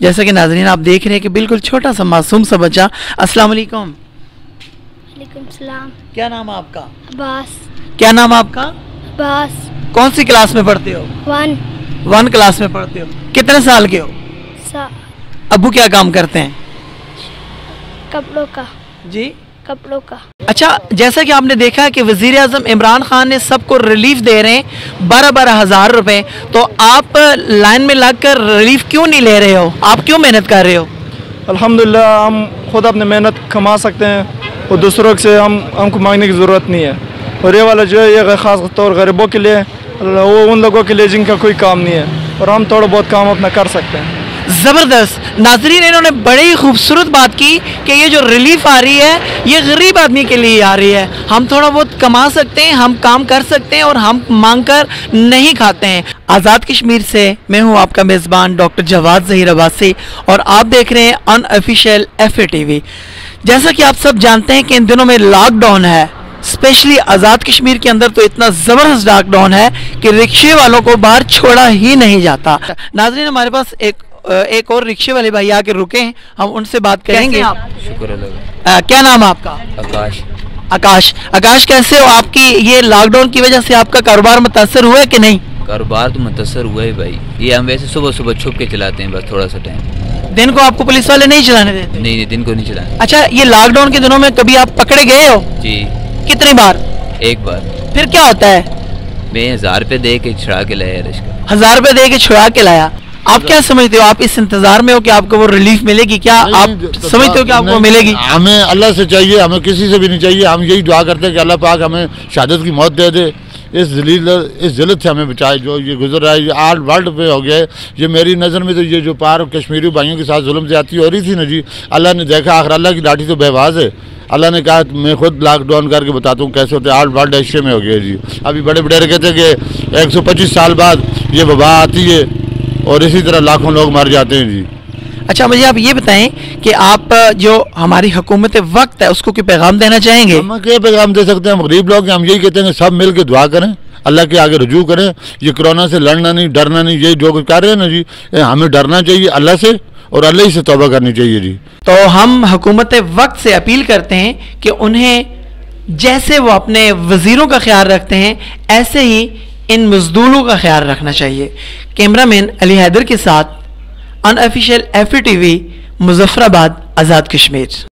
जैसा कि नाज़रीन आप देख रहे हैं कि बिल्कुल छोटा सा मासूम सा बच्चा। अस्सलाम वालेकुम। वालेकुम सलाम। क्या नाम है आपका? अब्बास। क्या नाम है आपका? अब्बास। कौन सी क्लास में पढ़ते हो? 1 क्लास में पढ़ते हो। कितने साल के हो? अब्बू क्या काम करते हैं? कपड़ों का। जी, कपड़ों का। अच्छा, जैसा कि आपने देखा कि वज़ीर आज़म इमरान खान ने सबको रिलीफ दे रहे हैं 12,000 रुपए, तो आप लाइन में लगकर रिलीफ क्यों नहीं ले रहे हो? आप क्यों मेहनत कर रहे हो? अल्हम्दुलिल्लाह हम खुद अपने मेहनत कमा सकते हैं और दूसरों से हमको मांगने की ज़रूरत नहीं है। और ये वाला जो है ये ख़ास तौर गरीबों के लिए, वो उन लोगों के लिए जिनका कोई काम नहीं है, और हम थोड़ा बहुत काम अपना कर सकते हैं। ज़बरदस्त। नाज़रीन इन्होंने बड़ी ही खूबसूरत बात की कि ये जो रिलीफ आ रही है ये गरीब आदमी के लिए आ रही है। हम थोड़ा बहुत कमा सकते हैं, हम काम कर सकते हैं और हम मांग कर नहीं खाते हैं। आज़ाद कश्मीर से मैं हूँ आपका मेज़बान डॉक्टर जवाद ज़हीर अब्बासी और आप देख रहे हैं अनऑफिशियल FATV। जैसा कि आप सब जानते हैं कि इन दिनों में लॉकडाउन है, स्पेशली आज़ाद कश्मीर के अंदर तो इतना ज़बरदस्त लॉकडाउन है कि रिक्शे वालों को बाहर छोड़ा ही नहीं जाता। नाज़रीन हमारे पास एक और रिक्शे वाले भाई आके रुके हैं, हम उनसे बात करेंगे। आप शुक्र अल्लाह। क्या नाम है आपका? आकाश। आकाश कैसे हो? आपकी ये लॉकडाउन की वजह से आपका कारोबार मुतासर हुआ है कि नहीं? कारोबार तो मुतासर हुआ है भाई, ये हम वैसे सुबह सुबह छुप के चलाते हैं, बस थोड़ा सा टाइम। दिन को आपको पुलिस वाले नहीं चलाने देते? नहीं, दिन को नहीं चलाते। अच्छा, ये लॉकडाउन के दिनों में कभी आप पकड़े गए हो? जी। कितनी बार? एक बार। फिर क्या होता है? मैं 1000 रुपये दे के छुड़ा के लाया रिश्का। 1000 रुपये दे के छुड़ा के लाया। आप क्या समझते हो? आप इस इंतजार में हो कि आपको वो रिलीफ मिलेगी? क्या आप समझते हो कि आपको मिलेगी? हमें अल्लाह से चाहिए, हमें किसी से भी नहीं चाहिए। हम यही दुआ करते हैं कि अल्लाह पाक हमें शहादत की मौत दे दे, इस जिल्लत से हमें बचाए जो ये गुजर रहा है। ये आल वर्ल्ड पे हो गया है। ये मेरी नज़र में तो ये जो पार कश्मीरी भाइयों के साथ जुल्म ज़्यादती हो रही थी ना जी, अल्लाह ने देखा, आखिर अल्लाह की लाठी तो बेवाज है। अल्लाह ने कहा मैं खुद लॉकडाउन करके बताता हूँ कैसे होते, आल वर्ल्ड एशिया में हो गया जी। अभी बड़े बड़े कहते हैं कि 125 साल बाद ये वबा आती है और इसी तरह लाखों लोग मर जाते हैं जी। अच्छा, मुझे आप ये बताएं कि आप जो हमारी हुकूमत वक्त है उसको कोई पैगाम देना चाहेंगे? हम क्या पैगाम दे सकते हैं? हम गरीब लोग हैं, हम यही कहते हैं कि सब मिल के दुआ करें, अल्लाह के आगे रुजू करें। ये कोरोना से लड़ना नहीं, डरना नहीं, यही जो कर रहे हैं ना जी, हमें डरना चाहिए अल्लाह से और अल्लाह ही से तौबा करनी चाहिए जी। तो हम हुकूमत वक्त से अपील करते हैं कि उन्हें जैसे वो अपने वजीरों का ख्याल रखते हैं ऐसे ही इन मजदूरों का ख्याल रखना चाहिए। कैमरामैन अली हैदर के साथ अनऑफिशियल FATV मुजफ्फराबाद, आज़ाद कश्मीर।